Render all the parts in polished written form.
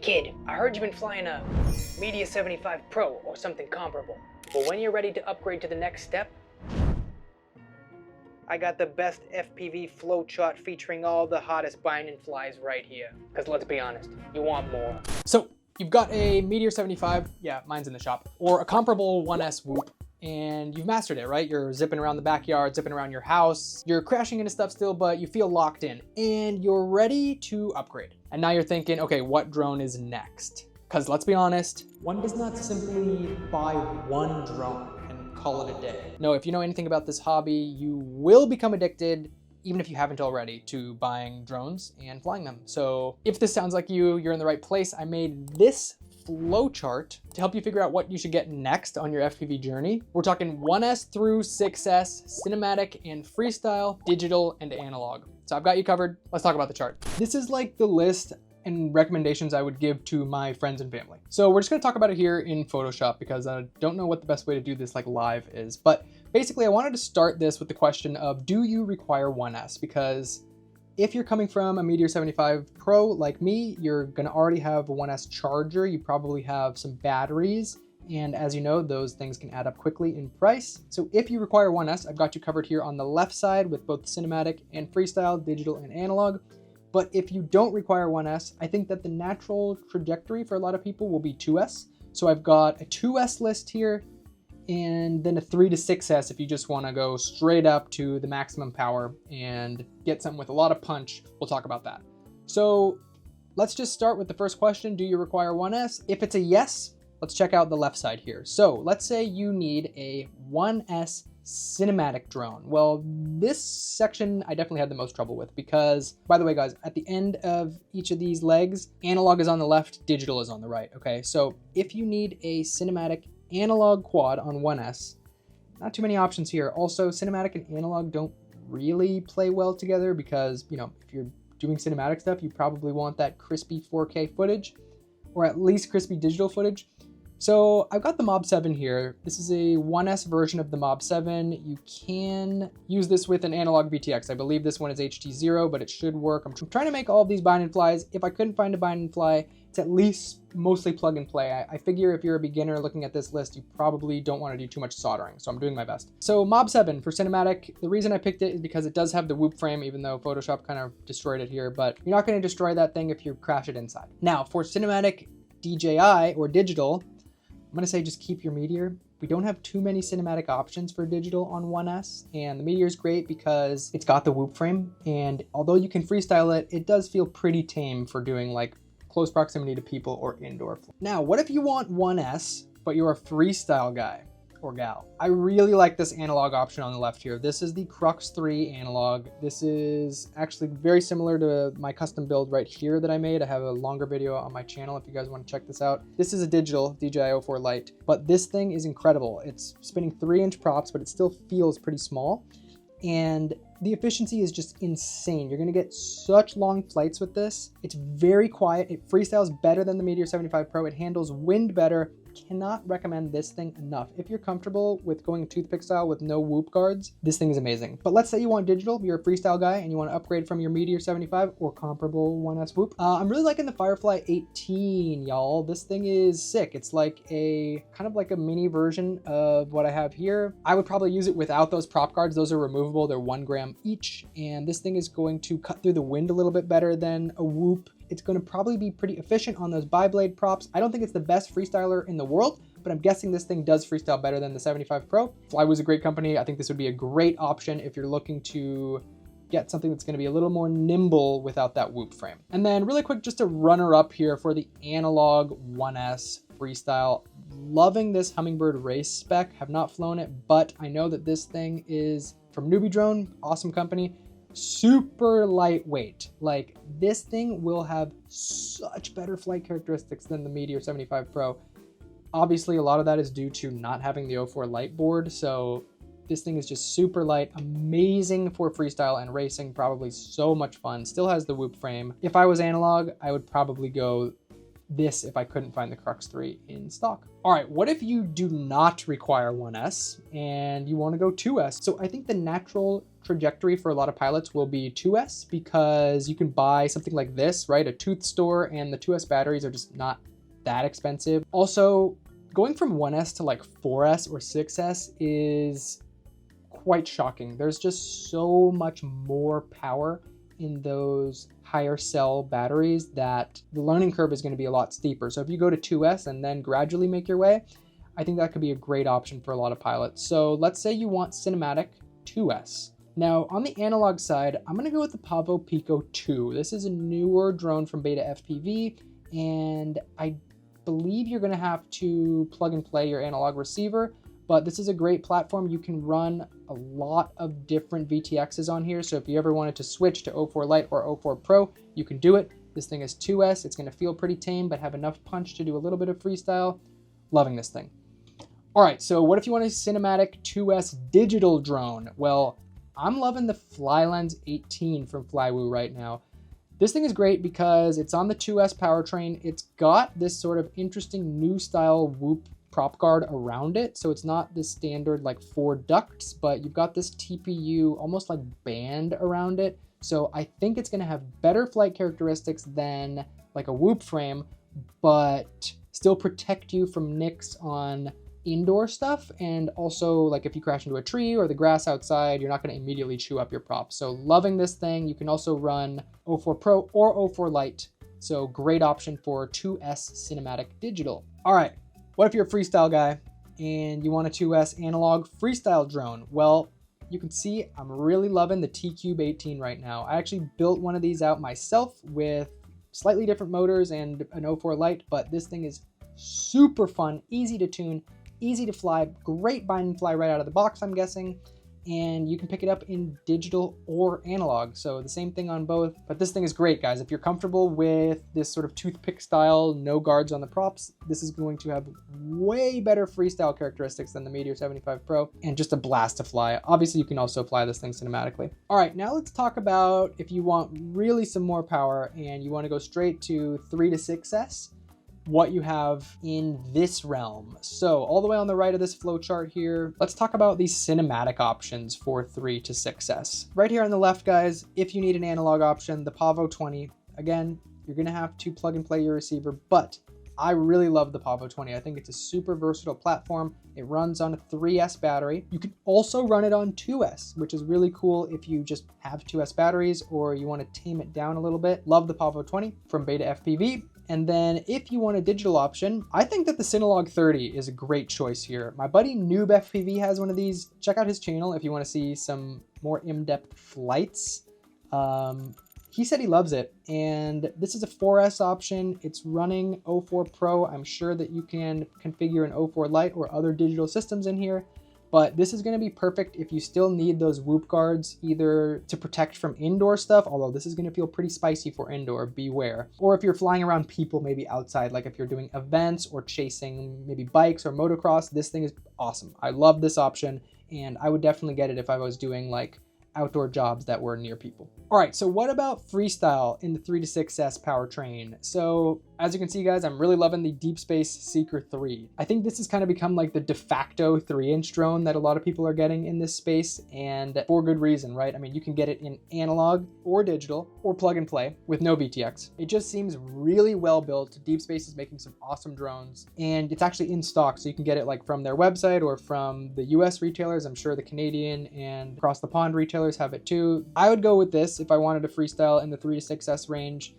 Kid, I heard you've been flying a Meteor 75 Pro or something comparable. But when you're ready to upgrade to the next step, I got the best FPV Flowchart featuring all the hottest binding flies right here. Because let's be honest, you want more. So you've got a Meteor 75, yeah, mine's in the shop, or a comparable 1S Whoop, and you've mastered it, right? You're zipping around the backyard, zipping around your house, you're crashing into stuff still, but you feel locked in, and you're ready to upgrade. And now you're thinking, okay, what drone is next? Because let's be honest, one does not simply buy one drone and call it a day. No, if you know anything about this hobby, you will become addicted, even if you haven't already, to buying drones and flying them. So if this sounds like you're in the right place. I made this flowchart to help you figure out what you should get next on your FPV journey. We're talking 1S through 6S, cinematic and freestyle, digital and analog. So I've got you covered. Let's talk about the chart. This is like the list and recommendations I would give to my friends and family. So we're just gonna talk about it here in Photoshop because I don't know what the best way to do this like live is. But basically I wanted to start this with the question of, do you require 1S? Because if you're coming from a Meteor 75 Pro like me, you're gonna already have a 1S charger. You probably have some batteries. And as you know, those things can add up quickly in price. So if you require 1S, I've got you covered here on the left side with both cinematic and freestyle, digital and analog. But if you don't require 1S, I think that the natural trajectory for a lot of people will be 2S. So I've got a 2S list here, and then a 3 to 6S if you just want to go straight up to the maximum power and get something with a lot of punch. We'll talk about that. So let's just start with the first question. Do you require 1S? If it's a yes, let's check out the left side here. So let's say you need a 1S cinematic drone. Well, this section I definitely had the most trouble with because, by the way, guys, at the end of each of these legs, analog is on the left, digital is on the right, okay? So if you need a cinematic analog quad on 1S, not too many options here. Also, cinematic and analog don't really play well together because, you know, if you're doing cinematic stuff, you probably want that crispy 4K footage, or at least crispy digital footage. So I've got the Mob 7 here. This is a 1S version of the Mob 7. You can use this with an analog VTX. I believe this one is HT0, but it should work. I'm trying to make all of these bind and flies. If I couldn't find a bind and fly, it's at least mostly plug and play. I figure if you're a beginner looking at this list, you probably don't want to do too much soldering, so I'm doing my best. So Mob 7 for cinematic, the reason I picked it is because it does have the Whoop frame, even though Photoshop kind of destroyed it here, but you're not going to destroy that thing if you crash it inside. Now, for cinematic DJI or digital, I'm gonna say just keep your Meteor. We don't have too many cinematic options for digital on 1S, and the Meteor is great because it's got the Whoop frame, and although you can freestyle it, it does feel pretty tame for doing like close proximity to people or indoor. Now, what if you want 1S, but you're a freestyle guy or gal? I really like this analog option on the left here. This is the Crux 3 analog. This is actually very similar to my custom build right here that I made. I have a longer video on my channel if you guys want to check this out. This is a digital DJI 04 Lite, but this thing is incredible. It's spinning 3-inch props, but it still feels pretty small. And the efficiency is just insane. You're gonna get such long flights with this. It's very quiet. It freestyles better than the Meteor 75 Pro. It handles wind better. Cannot recommend this thing enough. If you're comfortable with going toothpick style with no Whoop guards, this thing is amazing. But let's say you want digital, you're a freestyle guy and you want to upgrade from your Meteor 75 or comparable 1S Whoop. I'm really liking the Firefly 18, y'all. This thing is sick. It's like a kind of like a mini version of what I have here. I would probably use it without those prop guards. Those are removable. They're 1 gram each. And this thing is going to cut through the wind a little bit better than a Whoop. It's going to probably be pretty efficient on those bi-blade props. I don't think it's the best freestyler in the world, but I'm guessing this thing does freestyle better than the 75 Pro. Flywoo's a great company. I think this would be a great option if you're looking to get something that's going to be a little more nimble without that Whoop frame. And then really quick, just a runner up here for the analog 1S freestyle. Loving this Hummingbird race spec. Have not flown it, but I know that this thing is from Newbie Drone, awesome company. Super lightweight. Like, this thing will have such better flight characteristics than the Meteor 75 Pro. Obviously, a lot of that is due to not having the 04 Lite board, so this thing is just super light, amazing for freestyle and racing, probably so much fun. Still has the Whoop frame. If I was analog, I would probably go this if I couldn't find the Crux 3 in stock. All right, what if you do not require 1S and you want to go 2S? So I think the natural trajectory for a lot of pilots will be 2S because you can buy something like this, right? A tooth store, and the 2S batteries are just not that expensive. Also, going from 1S to like 4S or 6S is quite shocking. There's just so much more power in those higher cell batteries that the learning curve is going to be a lot steeper. So if you go to 2S and then gradually make your way, I think that could be a great option for a lot of pilots. So let's say you want cinematic 2S. Now on the analog side, I'm going to go with the Pavo Pico 2. This is a newer drone from Beta FPV, and I believe you're going to have to plug and play your analog receiver, but this is a great platform. You can run a lot of different VTXs on here. So if you ever wanted to switch to 04 Lite or 04 Pro, you can do it. This thing is 2S. It's going to feel pretty tame, but have enough punch to do a little bit of freestyle. Loving this thing. All right, so what if you want a cinematic 2S digital drone? Well, I'm loving the FlyLens 18 from Flywoo right now. This thing is great because it's on the 2S powertrain. It's got this sort of interesting new style Whoop prop guard around it. So it's not the standard like 4 ducts, but you've got this TPU almost like band around it. So I think it's going to have better flight characteristics than like a Whoop frame, but still protect you from nicks on indoor stuff. And also, like if you crash into a tree or the grass outside, you're not going to immediately chew up your prop. So loving this thing. You can also run 04 Pro or 04 Lite. So great option for 2S cinematic digital. All right. What if you're a freestyle guy and you want a 2S analog freestyle drone? Well, you can see I'm really loving the T-Cube 18 right now. I actually built one of these out myself with slightly different motors and an 04 Lite, but this thing is super fun, easy to tune, easy to fly, great bind and fly right out of the box, I'm guessing. And you can pick it up in digital or analog. So the same thing on both, but this thing is great, guys. If you're comfortable with this sort of toothpick style, no guards on the props, this is going to have way better freestyle characteristics than the Meteor 75 Pro and just a blast to fly. Obviously, you can also fly this thing cinematically. All right, now let's talk about if you want really some more power and you want to go straight to 3 to 6S. What you have in this realm. So all the way on the right of this flowchart here, let's talk about these cinematic options for 3 to 6S. Right here on the left, guys, if you need an analog option, the Pavo 20, again, you're gonna have to plug and play your receiver, but I really love the Pavo 20. I think it's a super versatile platform. It runs on a 3S battery. You can also run it on 2S, which is really cool if you just have 2S batteries or you want to tame it down a little bit. Love the Pavo 20 from Beta FPV. And then if you want a digital option, I think that the Cinelog 30 is a great choice here. My buddy Noob FPV has one of these. Check out his channel if you want to see some more in-depth flights. He said he loves it, and this is a 4S option. It's running 04 Pro. I'm sure that you can configure an 04 Lite or other digital systems in here, but this is going to be perfect if you still need those Whoop guards either to protect from indoor stuff, although this is going to feel pretty spicy for indoor, beware. Or if you're flying around people maybe outside, like if you're doing events or chasing maybe bikes or motocross, this thing is awesome. I love this option, and I would definitely get it if I was doing like outdoor jobs that were near people. All right, so what about freestyle in the 3 to 6S powertrain? So as you can see, guys, I'm really loving the Deep Space Seeker 3. I think this has kind of become like the de facto 3-inch drone that a lot of people are getting in this space, and for good reason, right? I mean, you can get it in analog or digital or plug and play with no VTX. It just seems really well built. Deep Space is making some awesome drones, and it's actually in stock, so you can get it like from their website or from the US retailers. I'm sure the Canadian and across the pond retailers have it too. I would go with this if I wanted to freestyle in the 3 to 6S range.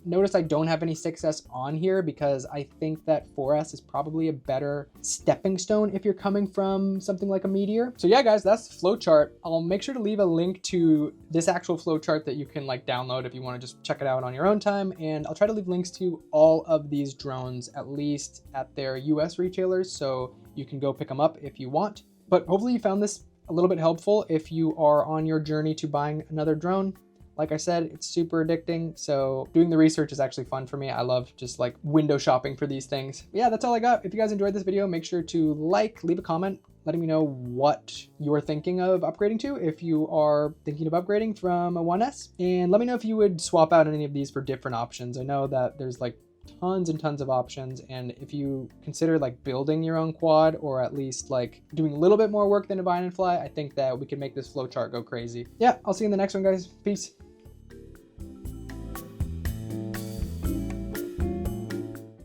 Notice I don't have any 6S on here because I think that 4S is probably a better stepping stone if you're coming from something like a Meteor. So yeah, guys, that's the flowchart. I'll make sure to leave a link to this actual flowchart that you can like download if you want to just check it out on your own time. And I'll try to leave links to all of these drones, at least at their US retailers, so you can go pick them up if you want. But hopefully you found this a little bit helpful if you are on your journey to buying another drone. Like I said, it's super addicting, so doing the research is actually fun for me. I love just like window shopping for these things. But yeah, that's all I got. If you guys enjoyed this video, make sure to leave a comment, letting me know what you're thinking of upgrading to if you are thinking of upgrading from a 1S. And let me know if you would swap out any of these for different options. I know that there's like tons and tons of options. And if you consider like building your own quad, or at least like doing a little bit more work than a bind and fly, I think that we can make this flowchart go crazy. Yeah, I'll see you in the next one, guys. Peace.